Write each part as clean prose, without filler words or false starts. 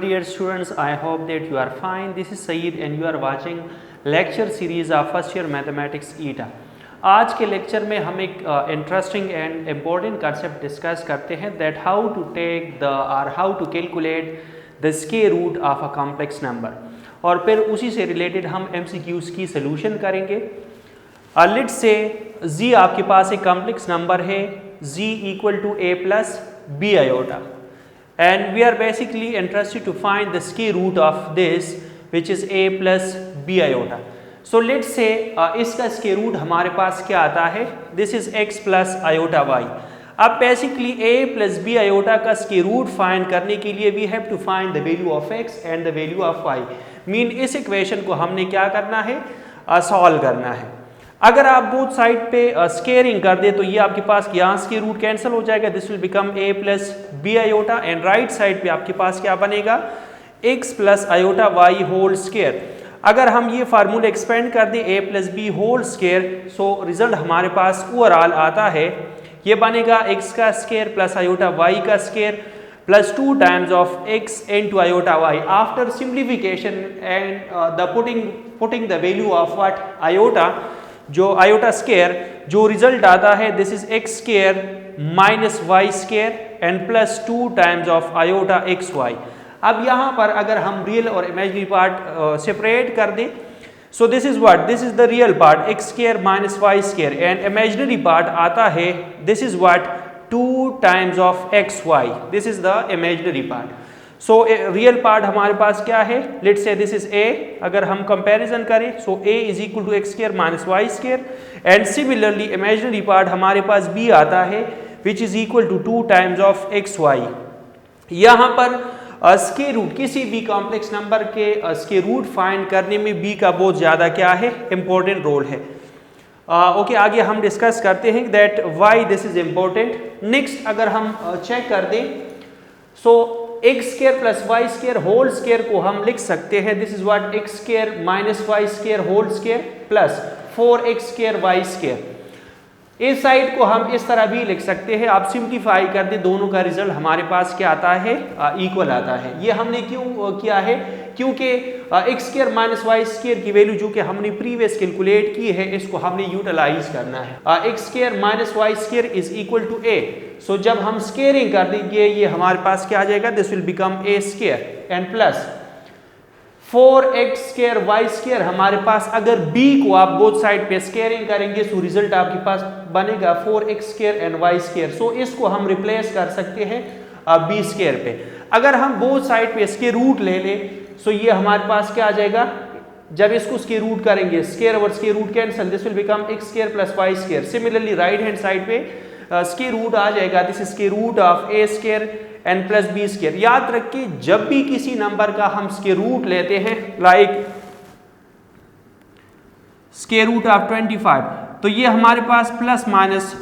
dear students, I hope that you are fine. This is Saeed and you are watching lecture series of first year mathematics ETA. आज के lecture में हम एक interesting and important concept discuss करते हैं that how to take the और how to calculate the square root of a complex number, और फिर उसी से रिलेटेड हम MCQs की सोल्यूशन करेंगे। लेट्स से z आपके पास एक कॉम्प्लेक्स नंबर है, z equal to a plus b iota, and we are basically interested to find the square root of this which is a plus b iota. So let's say इसका square root हमारे पास क्या आता है, this is x plus iota y. अब basically a plus b iota का square root find करने के लिए we have to find the value of x and the value of y. Mean इस इक्वेशन को हमने क्या करना है, सॉल्व करना है। अगर आप बोथ साइड पे स्केयरिंग कर दे तो ये आपके पास यहाँ स्क्वायर रूट कैंसिल हो जाएगा, this will become a plus B iota, and right side पे आपके पास क्या बनेगा, x plus iota Y whole square. अगर हम ये फार्मूला एक्सपेंड कर दें a plus B whole square, so result हमारे पास ओवरऑल आता है, ये बनेगा x का स्क्वायर प्लस आयोटा y का square plus 2 times of x into iota y after simplification and the putting the value of what iota, जो iota square, जो रिजल्ट आता है this is X square minus Y square and plus 2 times of iota X Y. अब यहाँ पर अगर हम real और इमेजिनरी पार्ट सेपरेट कर दें, so this is what, this is the real part X square minus Y square, and imaginary part आता है this is what 2 times of X Y, this is the imaginary part. So real part हमारे पास क्या है, let's say this is a, अगर हम comparison करें so a is equal to X square minus Y square, and similarly imaginary part हमारे पास b आता है which is equal to 2 times of X Y. यहाँ पर स्क्वायर रूट, किसी भी कॉम्प्लेक्स नंबर के स्क्वायर रूट फाइंड करने में b का बहुत ज़्यादा क्या है, इंपॉर्टेंट रोल है। ओके, आगे हम डिस्कस करते हैं that why this is important. Next अगर हम चेक कर दें, so x square plus Y square whole square को हम लिख सकते हैं this is what x square minus Y square whole square plus 4x square Y square. इस साइड को हम इस तरह भी लिख सकते हैं, आप सिंप्लीफाई कर दे दोनों का रिजल्ट हमारे पास क्या आता है, इक्वल आता है। ये हमने क्यों किया है, क्योंकि X square minus Y square की वैल्यू जो कि हमने प्रीवियस कैलकुलेट की है, इसको हमने यूटिलाइज करना है। X square minus Y square is equal to a, so जब हम स्क्वायरिंग कर देंगे ये हमारे पास क्या आ जाएगा, this will become a square and plus 4x square Y square. हमारे पास अगर b को आप बोथ साइड पे स्क्वायरिंग करेंगे सो रिजल्ट आपके पास बनेगा 4x square and y square, so इसको हम रिप्लेस कर सकते हैं b स्क्वायर पे। अगर हम बोथ साइड पे स्क्वायर रूट ले ले सो ये हमारे पास क्या आ जाएगा, जब इसको स्क्वायर रूट करेंगे square over square root cancel, this will become x square plus Y square. Similarly right hand side पे स्क्वायर रूट आ जाएगा, this is square root of a square and plus B square. याद रखिए जब भी किसी number का हम स्क्वायर रूट लेते हैं, लाइक स्क्वायर रूट ऑफ 25, तो ये हमारे पास प्लस माइनस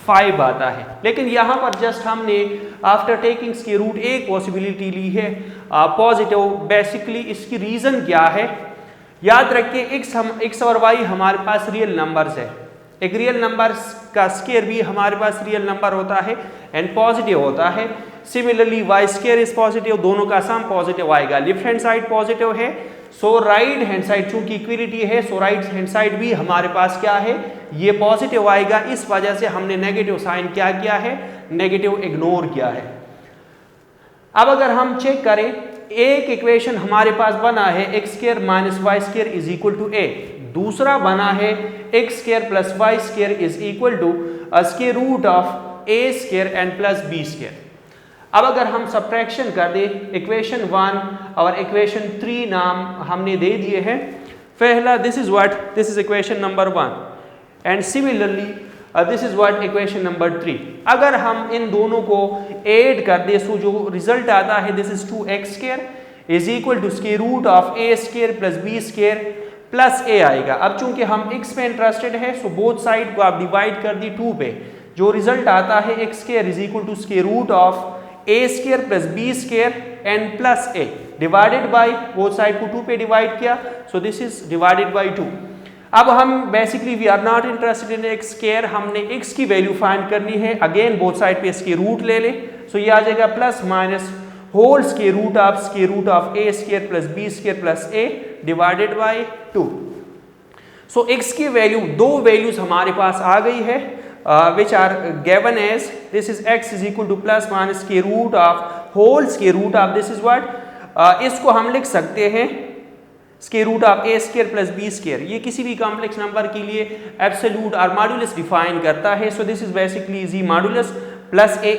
5 आता है, लेकिन यहाँ पर जस्ट हमने आफ्टर टेकिंग स्क्वायर रूट एक पॉसिबिलिटी ली है पॉजिटिव। बेसिकली इसकी रीजन क्या है, याद रखिए x और y हमारे पास रियल नंबर्स है, एक रियल नंबर का स्क्वायर भी हमारे पास रियल नंबर होता है एंड पॉजिटिव होता है। Similarly Y square is positive, दोनों का सम पॉजिटिव आएगा। लेफ्ट हैंड साइड पॉजिटिव है, सो राइट हैंड साइड चूंकि इक्विलिटी है सो राइट हैंड साइड भी हमारे पास क्या है, ये पॉजिटिव आएगा। इस वजह से हमने नेगेटिव साइन क्या किया है, नेगेटिव इग्नोर किया है। अब अगर हम चेक करें, एक इक्वेशन हमारे पास बना है X square minus Y square is equal to a, दूसरा बना है X square plus Y square is equal to square root of a square and plus b square. अब अगर हम सब्ट्रैक्शन कर दें, इक्वेशन 1 और इक्वेशन 3 नाम हमने दे दिए हैं। पहला this is what, this is equation number 1 and similarly this is what equation number 3। अगर हम इन दोनों को ऐड कर दें सो जो रिजल्ट आता है this is 2x square is equal to square root of a square plus b square plus a आएगा। अब चूंकि हम x पे इंटरेस्टेड है सो बोथ साइड को आप डिवाइड कर दी 2 पे, जो रिजल्ट आता है x square is equal to square root of a square plus b square and plus a divided by, both side को 2 पे डिवाइड किया so this is divided by 2। अब हम basically we are not interested in x square, हमने x की value find करनी है। Again both side पे स्क्वायर रूट ले ले, सो ये आ जाएगा plus minus whole square root of a square plus B square plus a divided by 2। So x की वैल्यू, दो वैल्यूज हमारे पास आ गई है which are given as this is x is equal to plus minus square root of whole square root of this is what इसको हम लिख सकते हैं square root of a square plus B square. ये किसी भी कॉम्प्लेक्स नंबर के लिए एब्सोल्यूट और मॉड्यूलस डिफाइन करता है। So this is basically z modulus plus a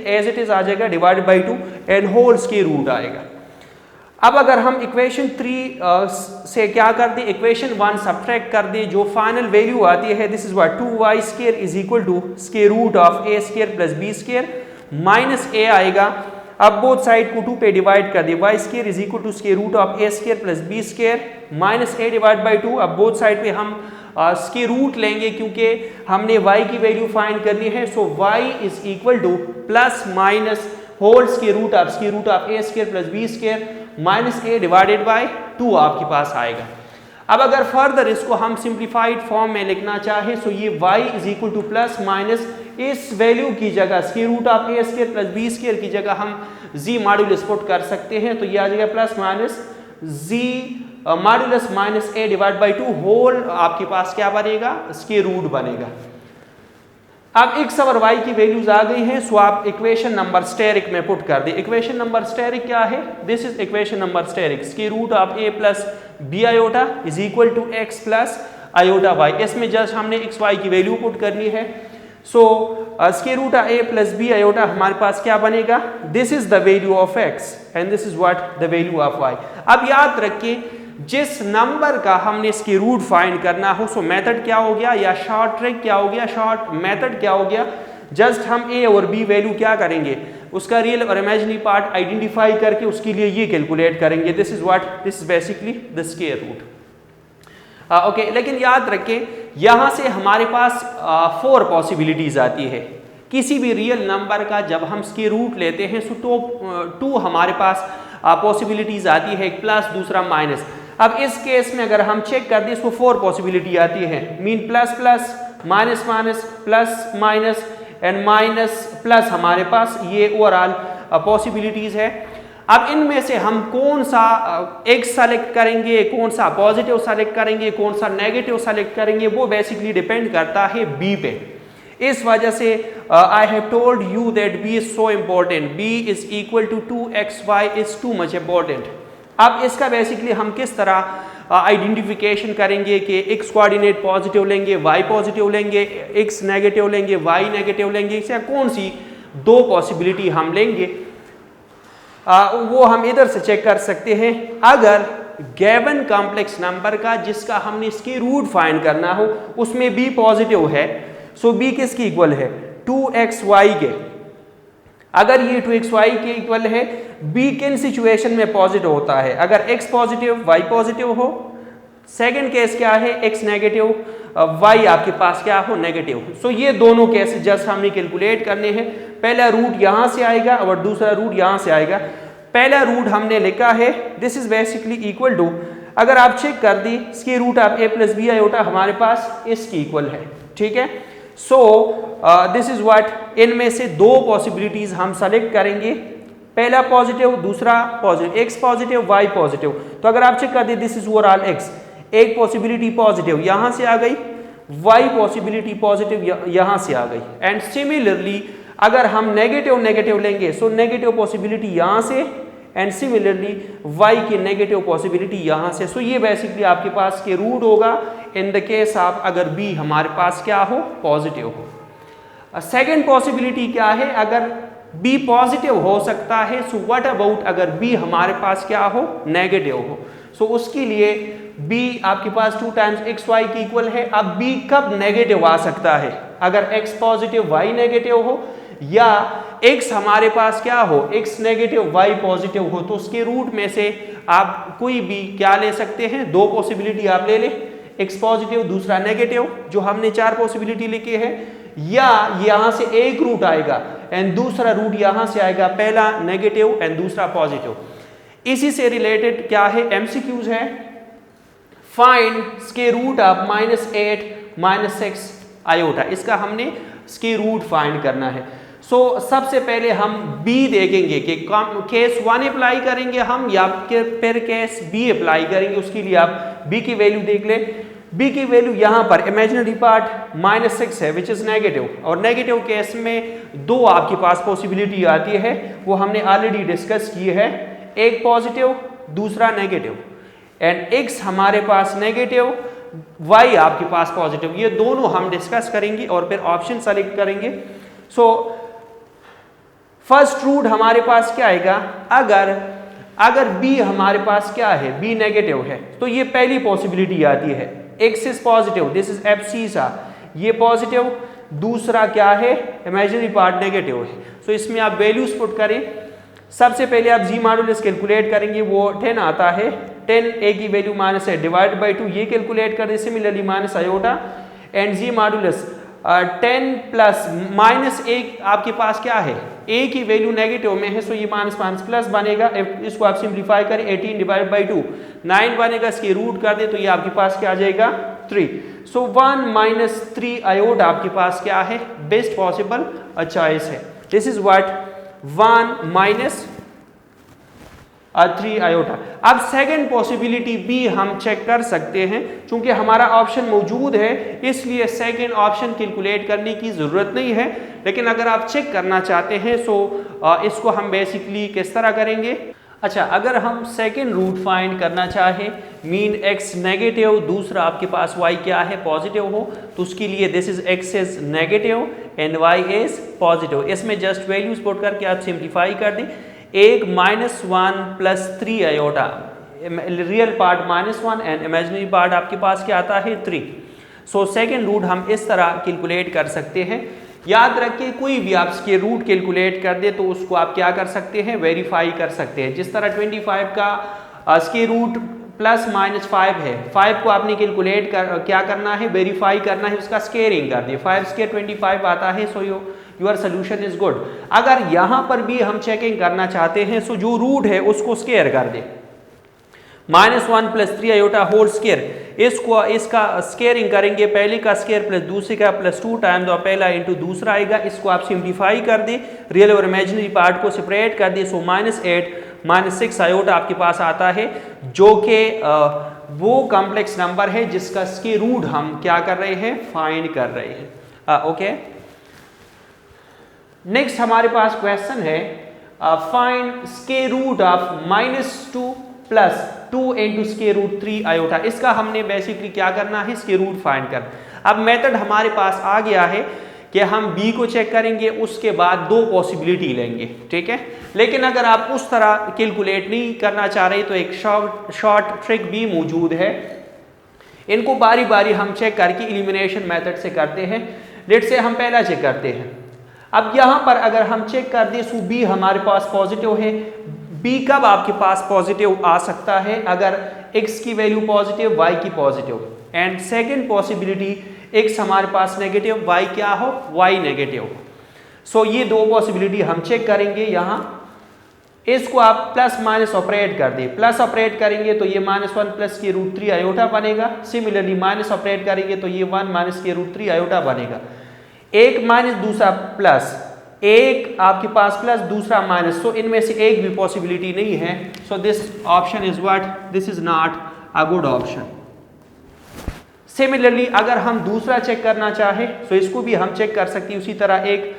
as it is आ जाएगा divided by 2 and whole square root आएगा। अब अगर हम इक्वेशन 3 से क्या कर दें, इक्वेशन 1 सब्ट्रैक्ट कर दें, जो फाइनल वैल्यू आती है this is what 2y square is equal to square root of a square plus B square minus a आएगा। अब बोथ साइड को 2 पे डिवाइड कर दिया, y square is equal to square root of a square plus B square minus a divide by 2। अब both side पे हम square root लेंगे क्योंकि हमने y की वैल्यू फाइंड करनी है। So y is equal to plus minus whole square root of a square plus B square minus a divided by 2 आपके पास आएगा। अब अगर फर्दर इसको हम सिंप्लीफाइड फॉर्म में लिखना चाहे तो ये y is equal to plus minus इस वैल्यू की जगह square root of a square plus B square की जगह हम z मॉड्यूलस पुट कर सकते हैं। तो ये आ जाएगा plus minus z modulus minus a divide by 2 whole आपके पास क्या बनेगा, स्क्वायर रूट बनेगा। अब x और y की वैल्यूज आ गई हैं, सो आप इक्वेशन नंबर स्टेरिक में पुट कर दे। इक्वेशन नंबर स्टेरिक क्या है, this is equation number asterisk square root of a plus B iota is equal to x plus iota y। इसमें जस्ट हमने x y की वैल्यू पुट करनी है। So square root of a plus B iota हमारे पास क्या बनेगा, this is the value of x and this is what the value of y। अब याद रखिए जिस नंबर का हमने स्क्वायर रूट फाइंड करना हो, सो मेथड क्या हो गया या शॉर्ट ट्रिक क्या हो गया, शॉर्ट मेथड क्या हो गया, जस्ट हम a और b वैल्यू क्या करेंगे, उसका रियल और इमेजिनरी पार्ट आइडेंटिफाई करके उसके लिए ये कैलकुलेट करेंगे। This is what, this is basically the square root. Okay, लेकिन याद रखें यहाँ से हमारे पास 4 पॉसिबिलिटीज आती है। किसी भी रियल नंबर का जब हम स्क्वायर रूट लेते हैं सो तो 2 हमारे पास पॉसिबिलिटीज आती है, एक प्लस दूसरा माइनस। अब इस केस में अगर हम चेक कर दें तो 4 पॉसिबिलिटी आती है, mean plus plus minus minus plus minus and minus plus हमारे पास ये ओवरऑल पॉसिबिलिटीज है। अब इनमें से हम कौन सा x सेलेक्ट करेंगे, कौन सा पॉजिटिव सेलेक्ट करेंगे, कौन सा नेगेटिव सेलेक्ट करेंगे, वो बेसिकली डिपेंड करता है b पे। इस वजह से I have told you that b is so important, b is equal to 2xy is too much important. अब इसका बेसिकली हम किस तरह आइडेंटिफिकेशन करेंगे कि x कोऑर्डिनेट पॉजिटिव लेंगे, y पॉजिटिव लेंगे, x नेगेटिव लेंगे, y नेगेटिव लेंगे, इससे कौन सी 2 पॉसिबिलिटी हम लेंगे, वो हम इधर से चेक कर सकते हैं। अगर गिवन कॉम्प्लेक्स नंबर का जिसका हमने स्क्वायर रूट फाइंड करना हो उसमें b पॉजिटिव है, सो b किसकी इक्वल है, 2xy के। अगर ये 2xy के इक्वल है, b किन सिचुएशन में पॉजिटिव होता है, अगर x पॉजिटिव y पॉजिटिव हो, सेकंड केस क्या है x नेगेटिव y आपके पास क्या हो, नेगेटिव। सो ये दोनों केस जस्ट हमने कैलकुलेट करने हैं। पहला रूट यहाँ से आएगा और दूसरा रूट यहाँ से आएगा। पहला रूट हमने लिखा है this is basically equal to, अगर आप चेक कर दी square root of a plus B iota हमारे पास इसकी इक्वल है, ठीक है। सो दिस इज व्हाट, इनमें से 2 पॉसिबिलिटीज हम सेलेक्ट करेंगे, पहला पॉजिटिव दूसरा positive, x positive y positive. तो अगर आप चेक कर दी दिस इज ओवरऑल x, एक पॉसिबिलिटी पॉजिटिव यहाँ से आ गई, y पॉसिबिलिटी पॉजिटिव यहाँ से आ गई। एंड सिमिलरली अगर हम नेगेटिव नेगेटिव लेंगे सो नेगेटिव पॉसिबिलिटी यहाँ से एंड सिमिलरली y की नेगेटिव पॉसिबिलिटी यहाँ से। सो ये बेसिकली आपके पास के रूट होगा इन द केस ऑफ अगर b हमारे पास क्या हो, पॉजिटिव हो। सेकेंड पॉसिबिलिटी क्या है, अगर b पॉजिटिव हो सकता है, सो व्हाट अबाउट अगर b हमारे पास क्या हो, नेगेटिव हो। सो उसके लिए b आपके पास 2 टाइम्स xy की इक्वल है। अब b कब नेगेटिव आ सकता है, अगर x पॉजिटिव y नेगेटिव हो, या x हमारे पास क्या हो, x नेगेटिव y पॉजिटिव हो। तो उसके रूट में से आप कोई भी क्या ले सकते हैं, 2 पॉसिबिलिटी आप ले ले, x पॉजिटिव दूसरा नेगेटिव, जो हमने 4 पॉसिबिलिटी लिखी है, या यहाँ से एक रूट आएगा एंड दूसरा रूट यहाँ से आएगा, पहला नेगेटिव एंड दूसरा पॉजिटिव। इसी से रिलेटेड क्या है, MCQs है, find square root of -8 -6 iota, इसका हमने स्क्वायर रूट फाइंड करना है। सबसे पहले हम b देखेंगे कि केस 1 अप्लाई करेंगे हम या फिर केस b अप्लाई करेंगे। उसके लिए आप b की वैल्यू देख ले। b की वैल्यू यहाँ पर इमेजिनरी पार्ट -6 है विच इज नेगेटिव, और नेगेटिव केस में दो आपके पास पॉसिबिलिटी आती है, वो हमने ऑलरेडी डिस्कस की है, एक पॉजिटिव दूसरा नेगेटिव, एंड x हमारे पास नेगेटिव, y आपके पास पॉजिटिव, ये दोनों हम डिस्कस करेंगे और फिर ऑप्शन सेलेक्ट करेंगे। फर्स्ट रूट हमारे पास क्या आएगा, अगर b हमारे पास क्या है, b नेगेटिव है, तो ये पहली पॉसिबिलिटी आती है, x is positive, this is abscissa, ये पॉजिटिव, दूसरा क्या है, इमेजिनरी पार्ट नेगेटिव है। इसमें आप वैल्यूज पुट करें। सबसे पहले आप जी मॉडुलस कैलकुलेट करेंगे, वो 10 आता है, 10 a की वैल्यू माइनस है डिवाइड बाई 2, ये कैलकुलेट कर दे। Similarly minus iota and z modulus 10 plus minus a आपके पास क्या है, a की वैल्यू नेगेटिव में है, ये माइनस माइनस प्लस बनेगा। इसको आप सिंप्लीफाई करें, 18 डिवाइड बाई 2 9 बनेगा, इसकी रूट कर दे तो ये आपके पास क्या आ जाएगा 3। 1 माइनस 3 आयोटा आपके पास क्या है, बेस्ट पॉसिबल चॉइस है। This is what 1 minus 3 iota. अब सेकंड पॉसिबिलिटी भी हम चेक कर सकते हैं, चूंकि हमारा ऑप्शन मौजूद है इसलिए सेकंड ऑप्शन कैलकुलेट करने की ज़रूरत नहीं है, लेकिन अगर आप चेक करना चाहते हैं इसको हम बेसिकली किस तरह करेंगे। अच्छा, अगर हम सेकंड रूट फाइंड करना चाहें, मीन x नेगेटिव, दूसरा आपके पास y क्या है, पॉजिटिव हो, तो उसके लिए this is x is negative and y is positive. इसमें जस्ट वैल्यूज पुट करके आप सिंप्लीफाई कर दें। एक -1 plus 3 iota, real part -1 and imaginary part आपके पास क्या आता है 3। सेकंड रूट हम इस तरह कैलकुलेट कर सकते हैं। याद रखिए, कोई भी आप इसके रूट कैलकुलेट कर दे तो उसको आप क्या कर सकते हैं, वेरीफाई कर सकते हैं। जिस तरह 25 का इसके रूट ±5 है, 5 को आपने कैलकुलेट क्या करना है, वेरीफाई करना है, उसका स्केयरिंग कर दिए, 5 स्केयर 25 आता है, योर सोल्यूशन इज गुड। अगर यहाँ पर भी हम चेकिंग करना चाहते हैं, जो रूट है उसको स्केयर कर दे, -1 प्लस 3 आयोटा होल स्केयर, इसका स्केयरिंग करेंगे, पहले का स्केयर प्लस दूसरे का प्लस 2 टाइम दो पहला इंटू दूसरा आएगा। इसको आप सिंप्लीफाई कर दे, रियल और इमेजिनरी पार्ट को सेपरेट कर दिए, -8 -6 आयोटा आपके पास आता है, जो कि वो कॉम्प्लेक्स नंबर है जिसका स्केयर रूट हम क्या कर रहे हैं, फाइंड कर रहे हैं। ओके, नेक्स्ट हमारे पास क्वेश्चन है, फाइंड स्केयर रूट ऑफ -2 प्लस 2 इंटू स्केयर रूट 3 आयोटा। इसका हमने बेसिकली क्या करना है, स्केयर रूट फाइंड कर। अब मेथड हमारे पास आ गया है कि हम b को चेक करेंगे, उसके बाद दो पॉसिबिलिटी लेंगे, ठीक है। लेकिन अगर आप उस तरह कैलकुलेट नहीं करना चाह रहे तो एक शॉर्ट ट्रिक भी मौजूद है। इनको बारी बारी हम चेक करके एलिमिनेशन मेथड से करते हैं। लेट से हम पहला चेक करते हैं। अब यहाँ पर अगर हम चेक कर दें, सो b हमारे पास पॉजिटिव है। b कब आपके पास पॉजिटिव आ सकता है, अगर x की वैल्यू पॉजिटिव, y की positive, and second possibility x हमारे पास नेगेटिव, y क्या हो, y नेगेटिव। ये दो पॉसिबिलिटी हम चेक करेंगे। यहाँ इसको आप प्लस माइनस ऑपरेट कर दें, प्लस ऑपरेट करेंगे तो ये -1 प्लस के रूट 3 आयोटा बनेगा। सिमिलरली माइनस ऑपरेट करेंगे तो ये 1 माइनस के रूट 3 आयोटा बनेगा। एक माइनस दूसरा प्लस, एक आपके पास प्लस दूसरा माइनस, इनमें से एक भी पॉसिबिलिटी नहीं है। This option is what, this is not a good option. Similarly अगर हम दूसरा चेक करना चाहे तो इसको भी हम चेक कर सकते हैं। उसी तरह एक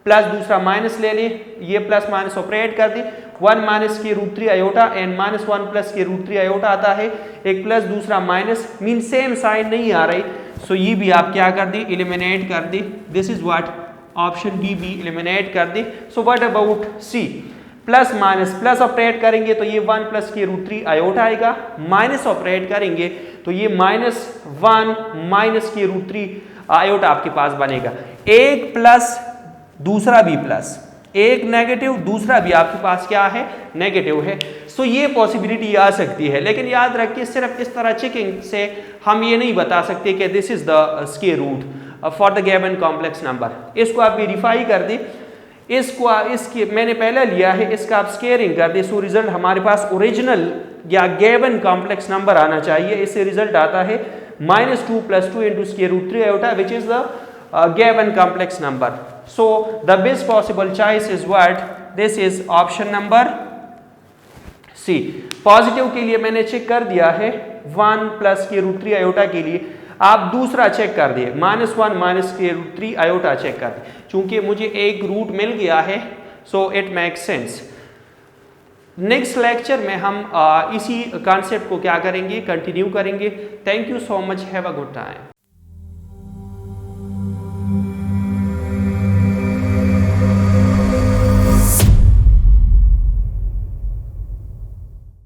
प्लस दूसरा माइनस ले ले, ये प्लस माइनस ऑपरेट कर दे, 1 माइनस के रूट 3 आयोटा एंड -1 प्लस के रूट 3 आयोटा आता है। एक प्लस दूसरा माइनस, मीन सेम साइन नहीं आ रही, ये भी आप क्या कर दी, एलिमिनेट कर दी। This is what, option b भी एलिमिनेट कर दी। What about c, plus minus, plus operate करेंगे तो ये 1 प्लस के रूट 3 आयोटा आएगा, माइनस ऑपरेट करेंगे तो ये -1 माइनस के रूट 3 आयोटा आपके पास बनेगा। एक प्लस दूसरा भी प्लस, एक नेगेटिव दूसरा भी आपके पास क्या है, नेगेटिव है। ये पॉसिबिलिटी आ सकती है, लेकिन याद रखिए सिर्फ इस तरह चेकिंग से हम ये नहीं बता सकते कि this is the square root for the given complex number. इसको आप वेरीफाई कर दें, इसकी मैंने पहले लिया है, इसका आप स्केयरिंग कर दें, रिजल्ट हमारे पास ओरिजिनल या गिवन कॉम्प्लेक्स नंबर आना चाहिए। इससे रिजल्ट आता है -2 + 2 into square root 3 iota which is the given complex number. So the best possible choice is what, this is option number C. Positive के लिए मैंने चेक कर दिया है 1 प्लस के रूट 3 आयोटा के लिए, आप दूसरा चेक कर दिए -1 माइनस के रूट 3 आयोटा चेक कर दिए, चूंकि मुझे एक रूट मिल गया है so it makes sense. Next lecture में हम इसी कॉन्सेप्ट को क्या करेंगे, कंटिन्यू करेंगे। Thank you so much, have a good time.